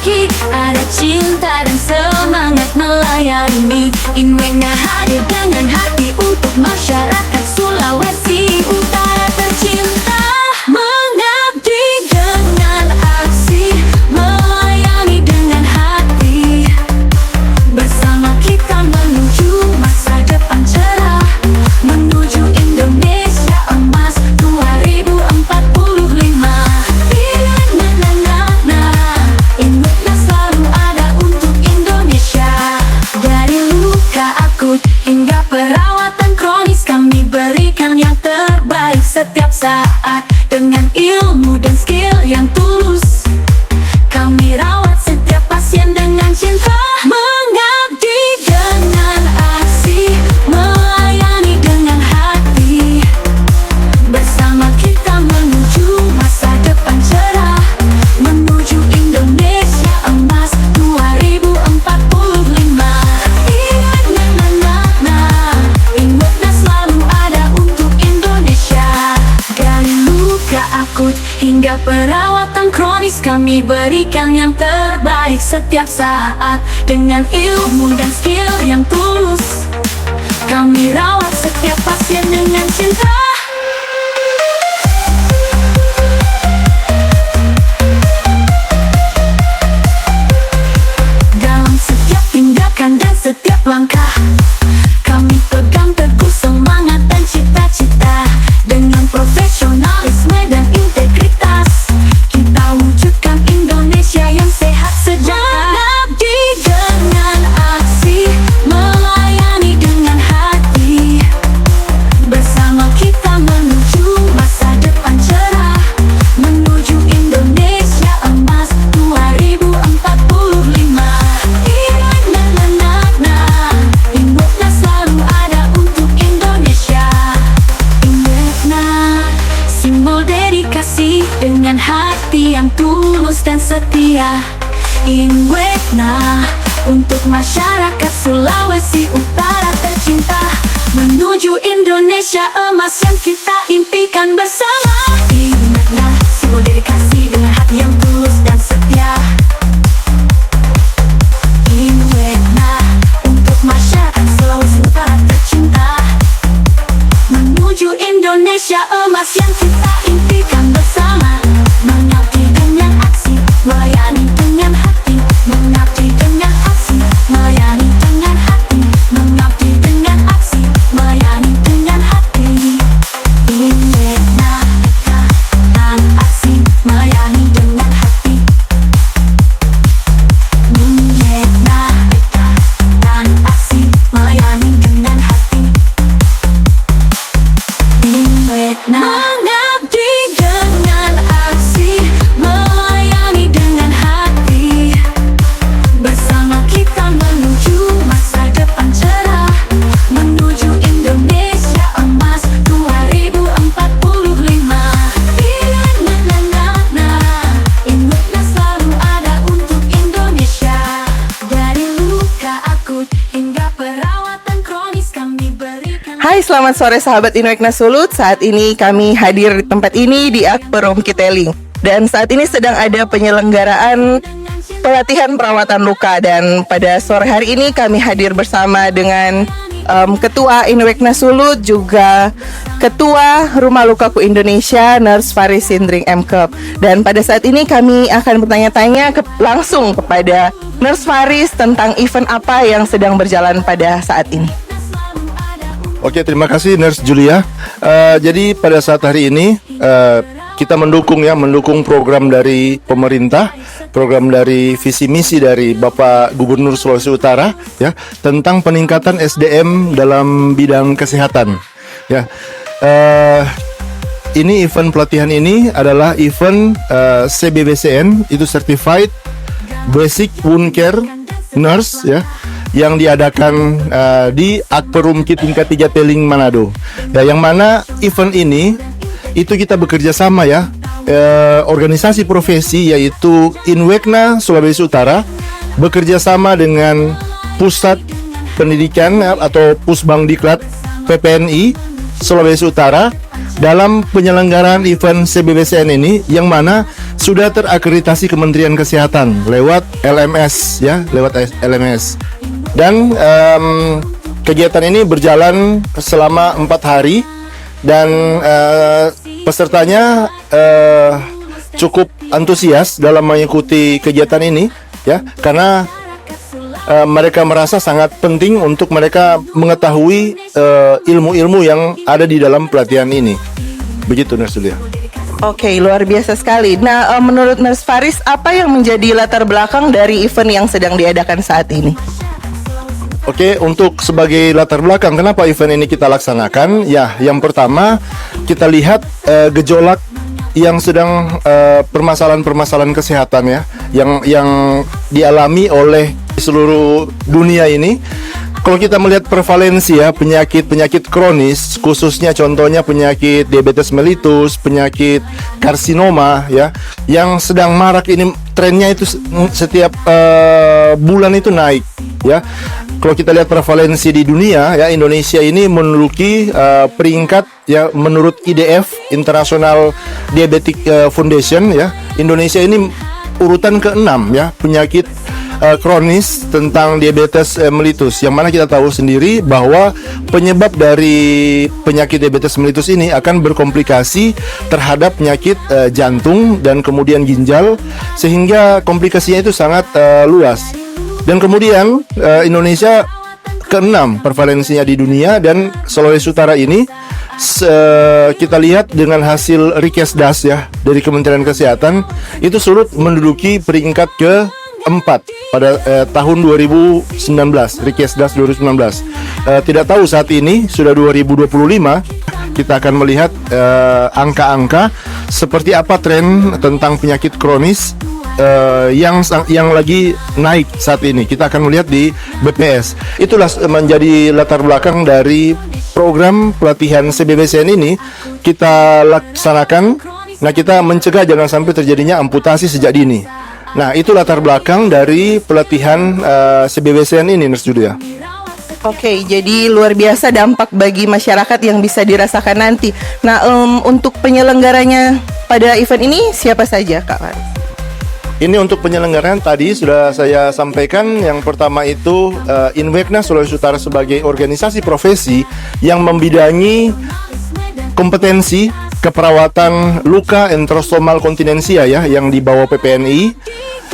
laki, ada cinta dan semangat melayani. Inwekna hadir dengan hati untuk masyarakat Sulawesi Utara tercinta. Mengabdi dengan aksi, melayani dengan hati. Bersama kita menuju masa depan cerah, menuju Indonesia Emas 2045. Inwekna selalu ada untuk Indonesia. Dari luka akut hingga perawatan kronis, kami berikan yang terbaik setiap saat. Dengan ilmu dan skill yang tulus, kami rawat setiap pasien dengan cinta. Mengabdi dengan aksi, melayani dengan hati. Bersama kita menuju masa depan cerah, menuju Indonesia Emas 2045. Inwekna selalu ada untuk Indonesia. Dari luka akut hingga perawatan kronis, kami berikan yang terbaik setiap saat. Dengan ilmu dan skill yang tulus, kami rawat setiap pasien dengan cinta. Dalam setiap tindakan dan setiap langkah, kami pegang teguh semangat dan cita-cita. Dengan profesionalisme dan integritas, kita wujudkan Indonesia yang sehat sejahtera. Mengabdi dengan aksi, melayani dengan hati. Bersama kita menuju masa depan cerah, menuju Indonesia Emas 2045. Inwekna selalu ada untuk Indonesia. Inwekna, simbol dedikasi dengan hati yang tulus dan setia. Inwekna, untuk masyarakat Sulawesi Utara tercinta, menuju Indonesia Emas yang kita impikan bersama. Inwekna, simbol dedikasi dengan hati yang tulus dan setia. Inwekna, untuk masyarakat Sulawesi Utara tercinta, menuju Indonesia Emas yang kita impikan bersama. Mengabdi dengan aksi, melayani dengan hati. Mengabdi dengan aksi, melayani dengan hati. Mengabdi dengan aksi, melayani dengan hati. Inwekna, dan aksi, melayani dengan hati. Inwekna, dan aksi, melayani dengan hati. Inwekna, mengabdi dengan aksi, melayani dengan hati. Bersama kita menuju masa depan cerah, menuju Indonesia Emas 2045. Inwekna selalu ada untuk Indonesia. Dari luka akut hingga perawatan kronis, kami berikan. Hai, selamat sore sahabat Inwekna Sulut. Saat ini kami hadir di tempat ini di Akperum Kiteling. Dan saat ini sedang ada penyelenggaraan pelatihan perawatan luka. Dan pada sore hari ini kami hadir bersama dengan Ketua Inwekna Sulut, juga Ketua Rumah Lukaku Indonesia, Nurse Faris Sindring MKep. Dan pada saat ini kami akan bertanya-tanya langsung kepada Nurse Faris tentang event apa yang sedang berjalan pada saat ini. Oke, terima kasih Nurse Julia. Jadi pada saat hari ini kita mendukung program dari pemerintah, program dari visi misi dari Bapak Gubernur Sulawesi Utara ya, tentang peningkatan SDM dalam bidang kesehatan. Ya, ini event pelatihan ini adalah event CBBCN, itu Certified Basic Wound Care Nurse ya, yang diadakan di Akperum tingkat 3 Teling Manado. Ya, yang mana event ini itu kita bekerja sama ya, organisasi profesi yaitu Inwekna Sulawesi Utara bekerja sama dengan Pusat Pendidikan atau Pusbangdiklat PPNI Sulawesi Utara dalam penyelenggaraan event CBBCN ini, yang mana sudah terakreditasi Kementerian Kesehatan lewat LMS ya, lewat LMS. Dan kegiatan ini berjalan selama 4 hari dan pesertanya cukup antusias dalam mengikuti kegiatan ini ya, karena mereka merasa sangat penting untuk mereka mengetahui ilmu-ilmu yang ada di dalam pelatihan ini. Begitu, Nurse Julia. Oke, luar biasa sekali. Nah, menurut Nurse Faris, apa yang menjadi latar belakang dari event yang sedang diadakan saat ini? Oke, untuk sebagai latar belakang kenapa event ini kita laksanakan, ya yang pertama kita lihat gejolak yang sedang permasalahan-permasalahan kesehatan ya, yang dialami oleh seluruh dunia ini. Kalau kita melihat prevalensi ya penyakit kronis, khususnya contohnya penyakit diabetes mellitus, penyakit karsinoma ya, yang sedang marak ini, trennya itu setiap bulan itu naik ya. Kalau kita lihat prevalensi di dunia ya, Indonesia ini menduduki peringkat ya menurut IDF, International Diabetic Foundation ya. Indonesia ini urutan ke-6 ya penyakit kronis tentang diabetes mellitus, yang mana kita tahu sendiri bahwa penyebab dari penyakit diabetes mellitus ini akan berkomplikasi terhadap penyakit jantung dan kemudian ginjal, sehingga komplikasinya itu sangat luas. Dan kemudian Indonesia ke-6 prevalensinya di dunia, dan Sulawesi Utara ini kita lihat dengan hasil Rikesdas ya dari Kementerian Kesehatan itu sulit menduduki peringkat ke-4 pada tahun 2019, Rikesdas 2019. Tidak tahu saat ini sudah 2025, kita akan melihat angka-angka seperti apa tren tentang penyakit kronis yang lagi naik saat ini. Kita akan melihat di BPS. Itulah menjadi latar belakang dari program pelatihan CBBCN ini kita laksanakan. Nah, kita mencegah jangan sampai terjadinya amputasi sejak dini. Nah, itu latar belakang dari pelatihan CBBCN ini, Nurse Julia. Oke, jadi luar biasa dampak bagi masyarakat yang bisa dirasakan nanti. Nah, untuk penyelenggaranya pada event ini siapa saja, Kak Faris? Ini untuk penyelenggaraan tadi sudah saya sampaikan. Yang pertama itu Inwekna Sulawesi Utara sebagai organisasi profesi yang membidangi kompetensi keperawatan luka enterostomal kontinensia ya, yang dibawa PPNI.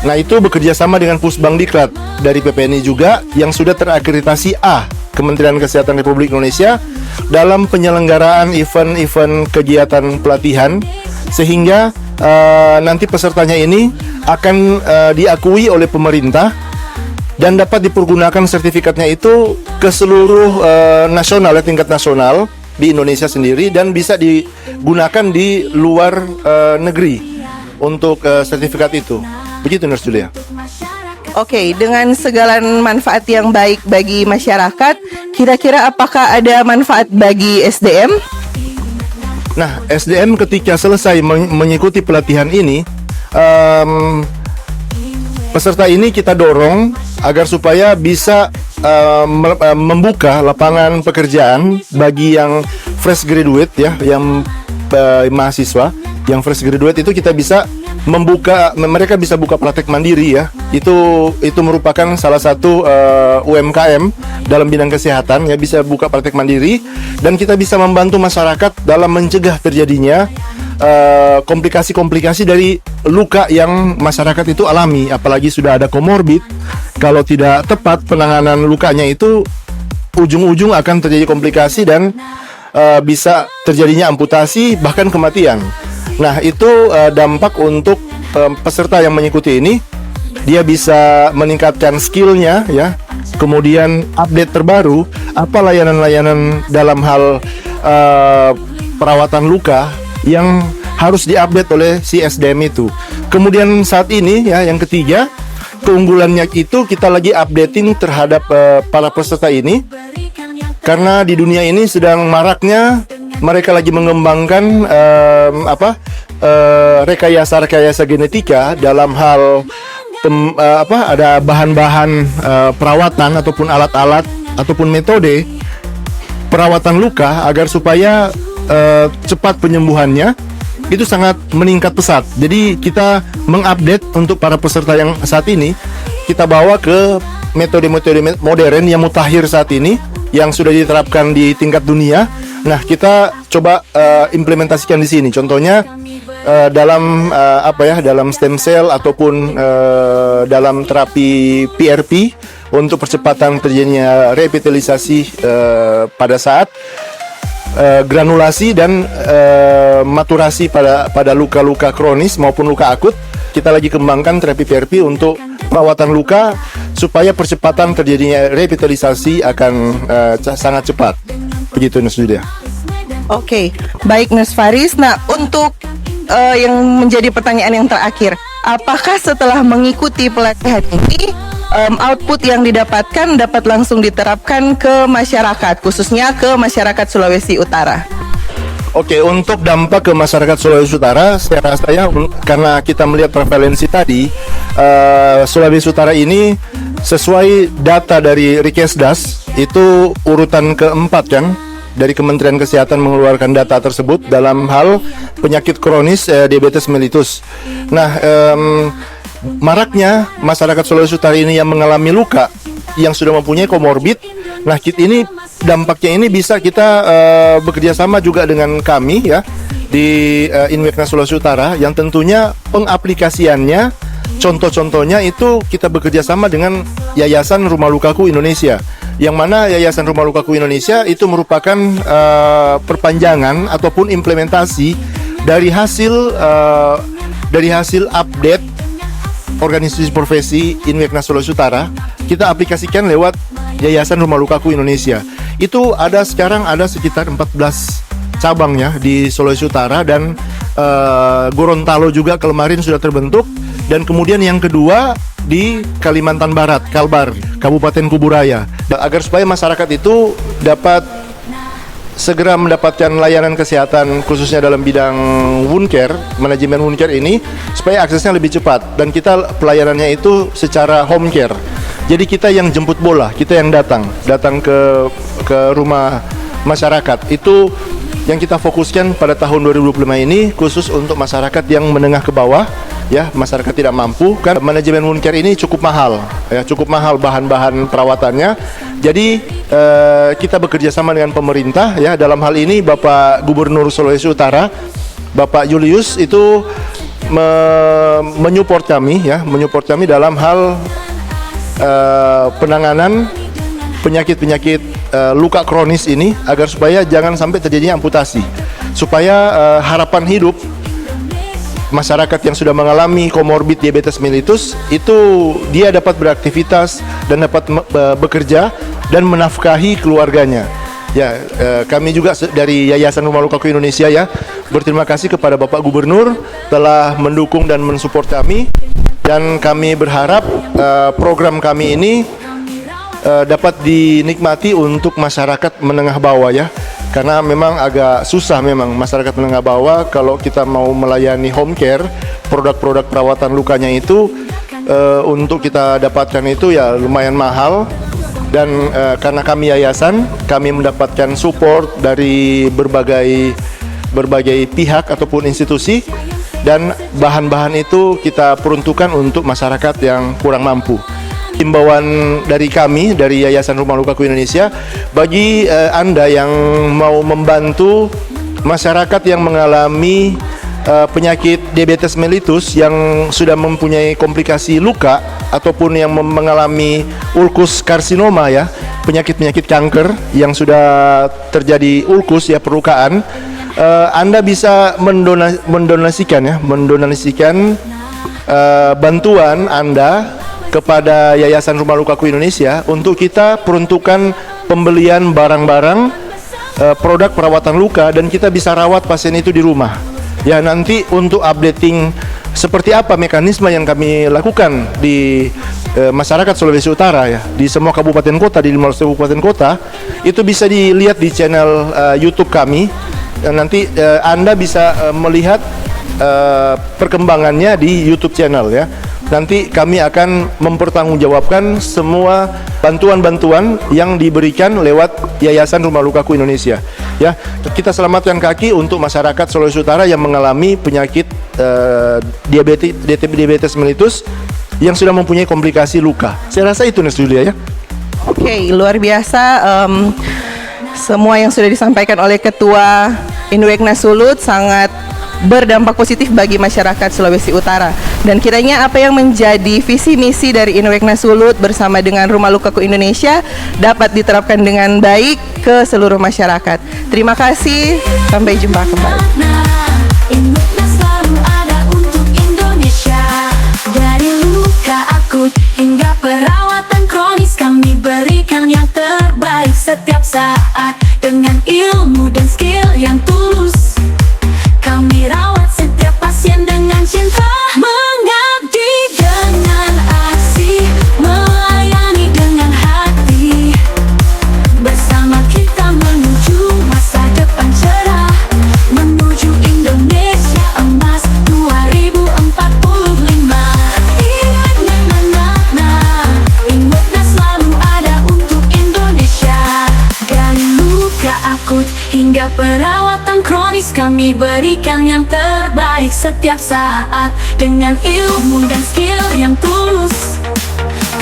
Nah, itu bekerja sama dengan Pusbangdiklat dari PPNI juga yang sudah terakreditasi A Kementerian Kesehatan Republik Indonesia dalam penyelenggaraan event-event kegiatan pelatihan, sehingga nanti pesertanya ini akan diakui oleh pemerintah dan dapat dipergunakan sertifikatnya itu ke seluruh nasional ya, tingkat nasional di Indonesia sendiri, dan bisa digunakan di luar negeri untuk sertifikat itu. Begitu, Nurse Julia. Oke, dengan segala manfaat yang baik bagi masyarakat, kira-kira apakah ada manfaat bagi SDM? Nah, SDM ketika selesai mengikuti pelatihan ini, peserta ini kita dorong agar supaya bisa membuka lapangan pekerjaan bagi yang fresh graduate ya, yang mahasiswa yang fresh graduate itu kita bisa mereka bisa buka praktek mandiri ya. Itu merupakan salah satu UMKM dalam bidang kesehatan ya, bisa buka praktek mandiri, dan kita bisa membantu masyarakat dalam mencegah terjadinya komplikasi-komplikasi dari luka yang masyarakat itu alami, apalagi sudah ada komorbid. Kalau tidak tepat penanganan lukanya itu ujung-ujung akan terjadi komplikasi dan bisa terjadinya amputasi bahkan kematian. Nah, itu dampak untuk peserta yang mengikuti ini. Dia bisa meningkatkan skillnya ya, kemudian update terbaru apa layanan-layanan dalam hal perawatan luka yang harus diupdate oleh si SDM itu. Kemudian saat ini ya, yang ketiga, keunggulannya itu kita lagi updating terhadap para peserta ini, karena di dunia ini sedang maraknya mereka lagi mengembangkan rekayasa genetika dalam hal ada bahan-bahan perawatan ataupun alat-alat ataupun metode perawatan luka agar supaya cepat penyembuhannya itu sangat meningkat pesat. Jadi kita mengupdate untuk para peserta yang saat ini, kita bawa ke metode-metode modern yang mutakhir saat ini, yang sudah diterapkan di tingkat dunia. Nah, kita coba implementasikan di sini. Contohnya dalam dalam stem cell ataupun dalam terapi PRP untuk percepatan terjadinya revitalisasi pada saat granulasi dan maturasi pada luka-luka kronis maupun luka akut. Kita lagi kembangkan terapi PRP untuk perawatan luka supaya percepatan terjadinya revitalisasi akan sangat cepat. Begitu, Nus Julia. Oke, baik Nus Faris. Nah, untuk yang menjadi pertanyaan yang terakhir, apakah setelah mengikuti pelatihan ini output yang didapatkan dapat langsung diterapkan ke masyarakat, khususnya ke masyarakat Sulawesi Utara? Oke, untuk dampak ke masyarakat Sulawesi Utara, saya rasa karena kita melihat prevalensi tadi, Sulawesi Utara ini sesuai data dari Rikesdas itu urutan keempat kan, dari Kementerian Kesehatan mengeluarkan data tersebut dalam hal penyakit kronis diabetes mellitus. Nah, maraknya masyarakat Sulawesi Utara ini yang mengalami luka yang sudah mempunyai komorbid. Nah, ini dampaknya ini bisa kita bekerja sama juga dengan kami ya di Inwekna Sulawesi Utara, yang tentunya pengaplikasiannya, contoh-contohnya itu kita bekerja sama dengan Yayasan Rumah Lukaku Indonesia, yang mana Yayasan Rumah Lukaku Indonesia itu merupakan perpanjangan ataupun implementasi dari hasil update organisasi profesi Inwekna Sulawesi Utara. Kita aplikasikan lewat Yayasan Rumah Lukaku Indonesia. Itu sekarang ada sekitar 14 cabangnya di Sulawesi Utara, dan Gorontalo juga kemarin sudah terbentuk, dan kemudian yang kedua di Kalimantan Barat, Kalbar, Kabupaten Kuburaya, agar supaya masyarakat itu dapat segera mendapatkan layanan kesehatan khususnya dalam bidang wound care, manajemen wound care ini, supaya aksesnya lebih cepat, dan kita pelayanannya itu secara home care. Jadi kita yang jemput bola, kita yang datang ke rumah masyarakat. Itu yang kita fokuskan pada tahun 2025 ini, khusus untuk masyarakat yang menengah ke bawah, ya, masyarakat tidak mampu. Kan manajemen wound care ini cukup mahal, ya, cukup mahal bahan-bahan perawatannya. Jadi kita bekerja sama dengan pemerintah, ya, dalam hal ini Bapak Gubernur Sulawesi Utara, Bapak Julius itu menyupport kami, ya, menyupport kami dalam hal penanganan penyakit-penyakit luka kronis ini, agar supaya jangan sampai terjadinya amputasi, supaya harapan hidup masyarakat yang sudah mengalami komorbid diabetes mellitus itu dia dapat beraktivitas dan dapat bekerja dan menafkahi keluarganya. Ya, kami juga dari Yayasan Rumah Lukaku Indonesia, ya, berterima kasih kepada Bapak Gubernur telah mendukung dan mensupport kami, dan kami berharap program kami ini dapat dinikmati untuk masyarakat menengah bawah, ya, karena memang agak susah memang masyarakat menengah bawah kalau kita mau melayani home care, produk-produk perawatan lukanya itu untuk kita dapatkan itu ya lumayan mahal. Dan karena kami yayasan, kami mendapatkan support dari berbagai pihak ataupun institusi, dan bahan-bahan itu kita peruntukkan untuk masyarakat yang kurang mampu. Himbauan dari kami, dari Yayasan Rumah Lukaku Indonesia, bagi Anda yang mau membantu masyarakat yang mengalami penyakit diabetes mellitus yang sudah mempunyai komplikasi luka ataupun yang mengalami ulkus karsinoma, ya, penyakit-penyakit kanker yang sudah terjadi ulkus, ya, perlukaan, Anda bisa mendonasikan bantuan Anda kepada Yayasan Rumah Lukaku Indonesia untuk kita peruntukan pembelian barang-barang produk perawatan luka, dan kita bisa rawat pasien itu di rumah. Ya, nanti untuk updating seperti apa mekanisme yang kami lakukan di masyarakat Sulawesi Utara, ya, di semua kabupaten kota, di 15 kabupaten kota, itu bisa dilihat di channel YouTube kami. Dan nanti Anda bisa melihat perkembangannya di YouTube channel, ya. Nanti kami akan mempertanggungjawabkan semua bantuan-bantuan yang diberikan lewat Yayasan Rumah Lukaku Indonesia. Ya, kita selamatkan kaki untuk masyarakat Sulawesi Utara yang mengalami penyakit diabetes mellitus yang sudah mempunyai komplikasi luka. Saya rasa itu Nes Julia ya. Oke, luar biasa. Semua yang sudah disampaikan oleh Ketua Inwekna Sulut sangat berdampak positif bagi masyarakat Sulawesi Utara. Dan kiranya apa yang menjadi visi misi dari Inwekna Sulut bersama dengan Rumah Lukaku Indonesia dapat diterapkan dengan baik ke seluruh masyarakat. Terima kasih, sampai jumpa kembali. Inwekna selalu ada untuk Indonesia. Dari luka akut hingga perawatan kronis, kami berikan yang terbaik setiap saat. Dengan ilmu dan skill yang tulus, kami rawat setiap pasien dengan cinta. Mengabdi dengan aksi, melayani dengan hati. Bersama kita menuju masa depan cerah, menuju Indonesia emas 2045. Inwekna selalu ada untuk Indonesia. Dari luka akut hingga perawatan kronis, kami berikan yang terbaik setiap saat. Dengan ilmu dan skill yang tulus,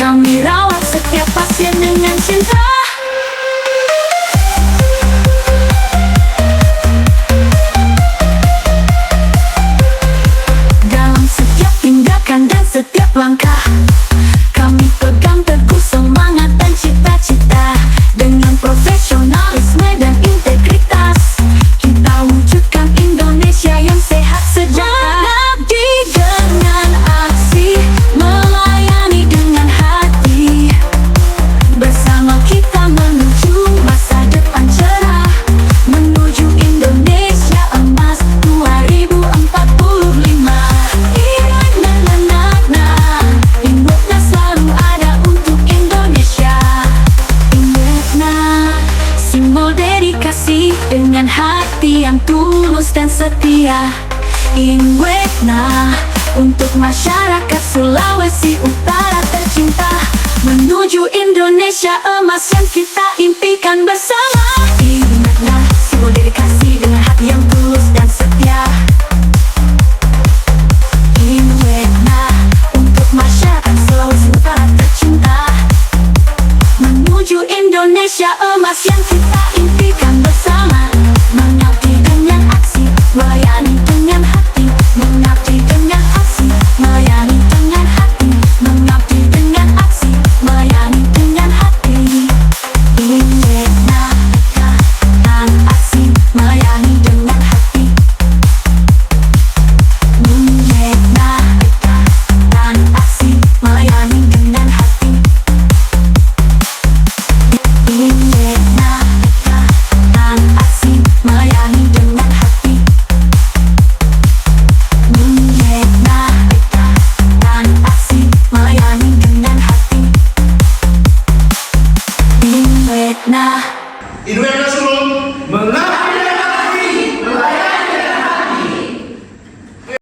kami rawat setiap pasien dengan cinta. Dalam setiap tindakan dan setiap langkah, kami pegang teguh semangat dan cita-cita. Dengan profesionalisme dan integritas, kita wujudkan Indonesia yang sehat sejahtera. Mengabdi dengan aksi, melayani dengan hati. Bersama kita menuju masa depan cerah, menuju Indonesia emas 2045. Inwekna selalu ada untuk Indonesia. Inwekna, simbol dedikasi dengan hati yang tulus dan setia. Inwekna, untuk masyarakat Sulawesi Utara tercinta, menuju Indonesia emas yang kita impikan bersama.